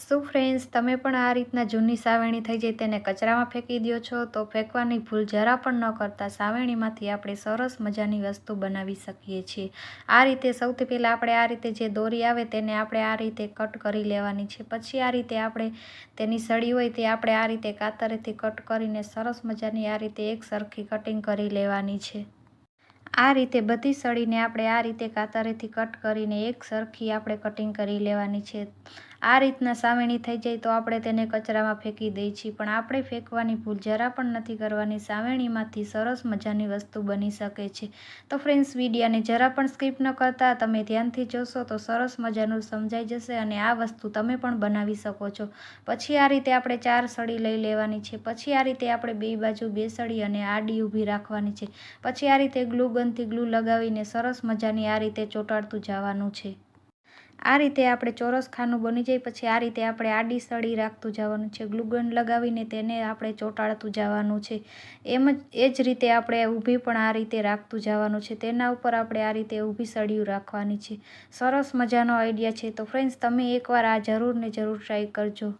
શું ફ્રેન્ડ્સ, તમે પણ આ રીતના જૂની સાવેણી થઈ જાય તેને કચરામાં ફેંકી દો છો? તો ફેંકવાની ભૂલ જરા પણ ન કરતા સાવેણીમાંથી આપણે સરસ મજાની વસ્તુ બનાવી શકીએ છીએ। આ રીતે સૌથી પહેલાં આપણે આ રીતે જે દોરી આવે તેને આપણે આ રીતે કટ કરી લેવાની છે। પછી આ રીતે આપણે તેની સળી હોય તે આપણે આ રીતે કાતરેથી કટ કરીને સરસ મજાની આ રીતે એક સરખી કટિંગ કરી લેવાની છે। આ રીતે બધી સળીને આપણે આ રીતે કાતરેથી કટ કરીને એક સરખી આપણે કટિંગ કરી લેવાની છે। આ રીતના સાવેણી થઈ જાય તો આપણે તેને કચરામાં ફેંકી દઈએ છીએ, પણ આપણે ફેંકવાની ભૂલ જરા પણ નથી કરવાની। સાવેણીમાંથી સરસ મજાની વસ્તુ બની શકે છે। તો ફ્રેન્ડ્સ, વિડીયોને જરા પણ સ્કીપ ન કરતા તમે ધ્યાનથી જોશો તો સરસ મજાનું સમજાઈ જશે અને આ વસ્તુ તમે પણ બનાવી શકો છો। પછી આ રીતે આપણે 4 સળી લઈ લેવાની છે। પછી આ રીતે આપણે બે બાજુ 2 સળી અને આડી ઊભી રાખવાની છે। પછી આ રીતે ગ્લુ ગનથી ગ્લુ લગાવીને સરસ મજાની આ રીતે ચોંટાડતું જવાનું છે। આ રીતે આપણે ચોરસ ખાનું બની જાય પછી આ રીતે આપણે આડી સળી રાખતું જવાનું છે। ગ્લુ ગન લગાવીને તેને આપણે ચોંટાડતું જવાનું છે। એ જ રીતે આપણે ઊભી પણ આ રીતે રાખતું જવાનું છે। તેના ઉપર આપણે આ રીતે ઊભી સળીઓ રાખવાની છે। સરસ મજાનો આઈડિયા છે। તો ફ્રેન્ડ્સ, તમે એકવાર આ જરૂર ને જરૂર ટ્રાય કરજો।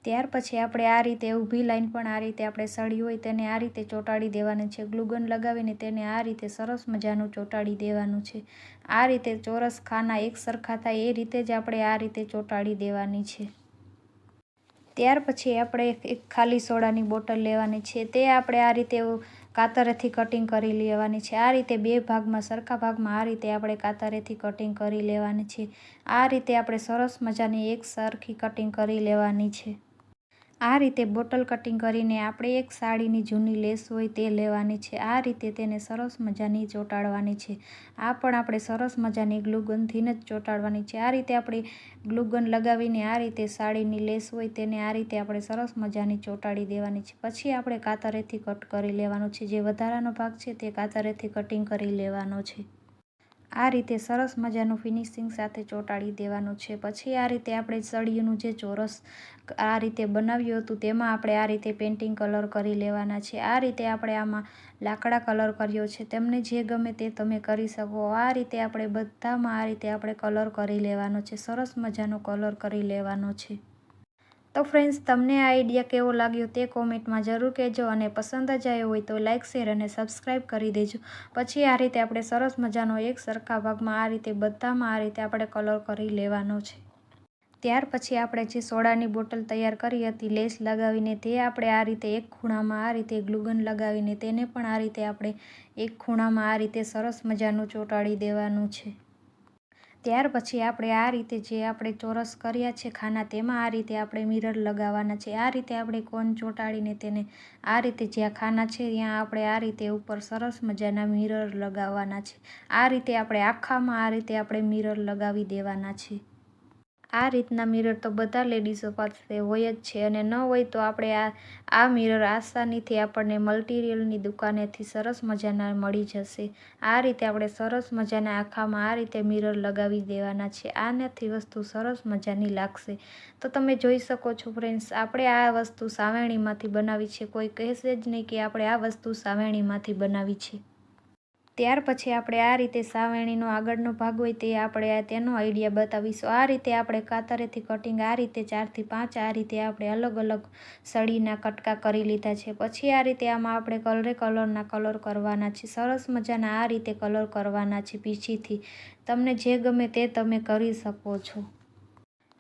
ત્યાર પછી આપણે આ રીતે ઊભી લાઈન પણ આ રીતે આપણે સળી હોય તેને આ રીતે ચોંટાડી દેવાની છે। ગ્લુ ગન લગાવીને તેને આ રીતે સરસ મજાનું ચોંટાડી દેવાનું છે। આ રીતે ચોરસ ખાના એક સરખા થાય એ રીતે જ આપણે આ રીતે ચોંટાડી દેવાની છે। ત્યાર પછી આપણે એક ખાલી સોડાની બોટલ લેવાની છે। તે આપણે આ રીતે કાતરેથી કટિંગ કરી લેવાની છે। આ રીતે બે ભાગમાં સરખા ભાગમાં આ રીતે આપણે કાતરેથી કટિંગ કરી લેવાની છે। આ રીતે આપણે સરસ મજાની એક સરખી કટિંગ કરી લેવાની છે। આ રીતે બોટલ કટિંગ કરીને આપણે એક સાડીની જૂની લેસ હોય તે લેવાની છે। આ રીતે તેને સરસ મજાની ચોંટાડવાની છે। આ પણ આપણે સરસ મજાની ગ્લુ ગનથી જ ચોંટાડવાની છે। આ રીતે આપણે ગ્લુ ગન લગાવીને આ રીતે સાડીની લેસ હોય તેને આ રીતે આપણે સરસ મજાની ચોંટાડી દેવાની છે। પછી આપણે કાતરેથી કટ કરી લેવાનું છે। જે વધારાનો ભાગ છે તે કાતરેથી કટિંગ કરી લેવાનો છે। આ રીતે સરસ મજાનું ફિનિશિંગ સાથે ચોંટાડી દેવાનું છે। પછી આ રીતે આપણે સળીનું જે ચોરસ આ રીતે બનાવ્યું હતું તેમાં આપણે આ રીતે પેઇન્ટિંગ કલર કરી લેવાના છે। આ રીતે આપણે આમાં લાકડા કલર કર્યો છે, તમને જે ગમે તે તમે કરી શકો। આ રીતે આપણે બધામાં આ રીતે આપણે કલર કરી લેવાનો છે। સરસ મજાનો કલર કરી લેવાનો છે। તો ફ્રેન્ડ્સ, તમને આ આઈડિયા કેવો લાગ્યો તે કોમેન્ટમાં જરૂર કહેજો અને પસંદ જ આવ્યો હોય તો લાઇક, શેર અને સબસ્ક્રાઈબ કરી દેજો। પછી આ રીતે આપણે સરસ મજાનો એક સરખા ભાગમાં આ રીતે બધામાં આ રીતે આપણે કલર કરી લેવાનો છે। ત્યાર પછી આપણે જે સોડાની બોટલ તૈયાર કરી હતી લેસ લગાવીને તે આપણે આ રીતે એક ખૂણામાં આ રીતે ગ્લુ ગન લગાવીને તેને પણ આ રીતે આપણે એક ખૂણામાં આ રીતે સરસ મજાનું ચોંટાડી દેવાનું છે। ત્યાર પછી આપણે આ રીતે જે આપણે ચોરસ કર્યા છે ખાના તેમાં આ રીતે આપણે મિરર લગાવવાના છે। આ રીતે આપણે કોન ચોંટાડીને તેને આ રીતે જ્યાં ખાના છે ત્યાં આપણે આ રીતે ઉપર સરસ મજાના મિરર લગાવવાના છે। આ રીતે આપણે આખામાં આ રીતે આપણે મિરર લગાવી દેવાના છે। આ રીતના મિરર તો બધા લેડીઝો પાસે હોય જ છે અને ન હોય તો આપણે આ મિરર આસાનીથી આપણને મટીરિયલની દુકાનેથી સરસ મજાના મળી જશે। આ રીતે આપણે સરસ મજાના આખામાં આ રીતે મિરર લગાવી દેવાના છે। આનાથી વસ્તુ સરસ મજાની લાગશે। તો તમે જોઈ શકો છો ફ્રેન્ડ્સ, આપણે આ વસ્તુ સાવેણીમાંથી બનાવી છે। કોઈ કહેશે જ નહીં કે આપણે આ વસ્તુ સાવેણીમાંથી બનાવી છે। ત્યાર પછી આપણે આ રીતે સાવેણીનો આગળનો ભાગ હોય તે આપણે તેનો આઈડિયા બતાવીશું। આ રીતે આપણે કાતરેથી કટિંગ આ રીતે 4 થી 5 આ રીતે આપણે અલગ અલગ સળીના કટકા કરી લીધા છે। પછી આ રીતે આમાં આપણે કલરના કલર કરવાના છે। સરસ મજાના આ રીતે કલર કરવાના છે પીછીથી। તમને જે ગમે તે તમે કરી શકો છો।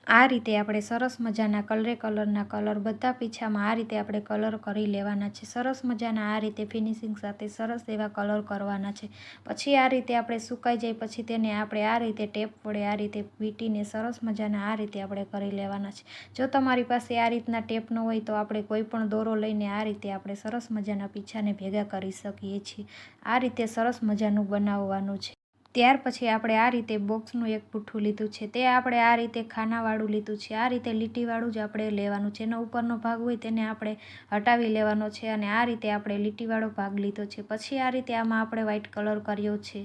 આ રીતે આપણે સરસ મજાના કલરના કલર બધા પીછામાં આ રીતે આપણે કલર કરી લેવાના છે। સરસ મજાના આ રીતે ફિનિશિંગ સાથે સરસ એવા કલર કરવાના છે। પછી આ રીતે આપણે સુકાઈ જાય પછી તેને આપણે આ રીતે ટેપ વડે આ રીતે વીંટીને સરસ મજાના આ રીતે આપણે કરી લેવાના છે। જો તમારી પાસે આ રીતના ટેપ ન હોય તો આપણે કોઈ પણ દોરો લઈને આ રીતે આપણે સરસ મજાના પીછાને ભેગા કરી શકીએ છીએ। આ રીતે સરસ મજાનું બનાવવાનું છે। ત્યાર પછી આપણે આ રીતે બોક્સનું એક પુઠ્ઠું લીધું છે તે આપણે આ રીતે ખાનાવાળું લીધું છે। આ રીતે લીટીવાળું જ આપણે લેવાનું છે। એનો ઉપરનો ભાગ હોય તેને આપણે હટાવી લેવાનો છે અને આ રીતે આપણે લીટીવાળો ભાગ લીધો છે। પછી આ રીતે આમાં આપણે વ્હાઈટ કલર કર્યો છે।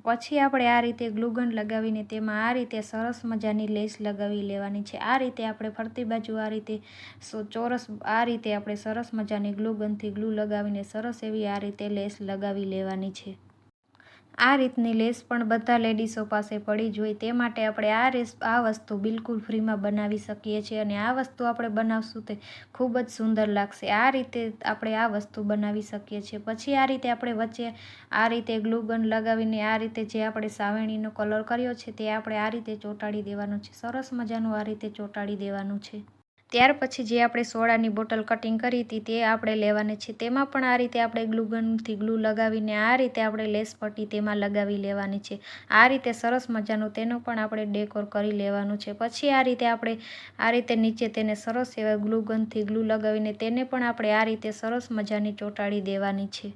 પછી આપણે આ રીતે ગ્લુ ગન લગાવીને તેમાં આ રીતે સરસ મજાની લેસ લગાવી લેવાની છે। આ રીતે આપણે ફરતી બાજુ આ રીતે ચોરસ આ રીતે આપણે સરસ મજાની ગ્લુ ગનથી ગ્લુ લગાવીને સરસ એવી આ રીતે લેસ લગાવી લેવાની છે। આ રીતની લેસ પણ બધા લેડીઝો પાસે પડી જ હોય, તે માટે આપણે આ વસ્તુ બિલકુલ ફ્રીમાં બનાવી શકીએ છીએ અને આ વસ્તુ આપણે બનાવશું તે ખૂબ જ સુંદર લાગશે. આ રીતે આપણે આ વસ્તુ બનાવી શકીએ છીએ. પછી આ રીતે આપણે વચ્ચે આ રીતે ગ્લુ ગન લગાવીને આ રીતે જે આપણે સાવેણીનો કલર કર્યો છે તે આપણે આ રીતે ચોંટાડી દેવાનો છે. સરસ મજાનું આ રીતે ચોંટાડી દેવાનું છે. ત્યાર પછી જે આપણે સોડાની બોટલ કટિંગ કરી હતી તે આપણે લેવાની છે. તેમાં પણ આ રીતે આપણે ગ્લુગનથી ગ્લુ લગાવીને આ રીતે આપણે લેસ પટ્ટી તેમાં લગાવી લેવાની છે. આ રીતે સરસ મજાનું તેનો પણ આપણે ડેકોર કરી લેવાનું છે. પછી આ રીતે આપણે આ રીતે નીચે તેને સરસ એવા ગ્લુગનથી ગ્લુ લગાવીને તેને પણ આપણે આ રીતે સરસ મજાની ચોંટાડી દેવાની છે.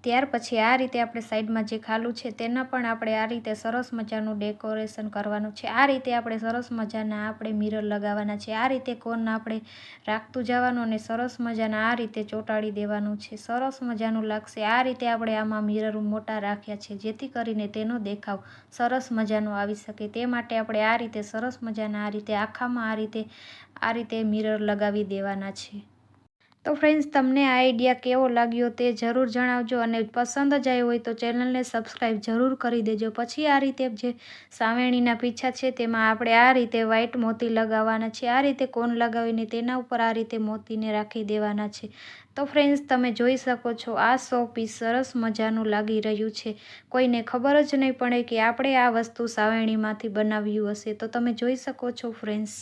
ત્યાર પછી આ રીતે આપણે સાઈડમાં જે ખાલું છે તેના પણ આપણે આ રીતે સરસ મજાનું ડેકોરેશન કરવાનું છે. આ રીતે આપણે સરસ મજાના આપણે મિરર લગાવવાના છે. આ રીતે કોન આપણે રાખતું જવાનું અને સરસ મજાના આ રીતે ચોંટાડી દેવાનું છે. સરસ મજાનું લાગશે. આ રીતે આપણે આમાં મિરર મોટા રાખ્યા છે જેથી કરીને તેનો દેખાવ સરસ મજાનો આવી શકે. તે માટે આપણે આ રીતે સરસ મજાના આ રીતે આખામાં આ રીતે મિરર લગાવી દેવાના છે. તો ફ્રેન્ડ્સ, તમને આ આઈડિયા કેવો લાગ્યો તે જરૂર જણાવજો અને પસંદ જ આવ્યો હોય તો ચેનલને સબસ્ક્રાઈબ જરૂર કરી દેજો. પછી આ રીતે જે સાવેણીના પીછા છે તેમાં આપણે આ રીતે વ્હાઈટ મોતી લગાવવાના છે. આ રીતે કોન લગાવીને તેના ઉપર આ રીતે મોતીને રાખી દેવાના છે. તો ફ્રેન્ડ્સ, તમે જોઈ શકો છો આ શો પીસ સરસ મજાનું લાગી રહ્યું છે. કોઈને ખબર જ નહીં પડે કે આપણે આ વસ્તુ સાવેણીમાંથી બનાવ્યું હશે. તો તમે જોઈ શકો છો ફ્રેન્ડ્સ.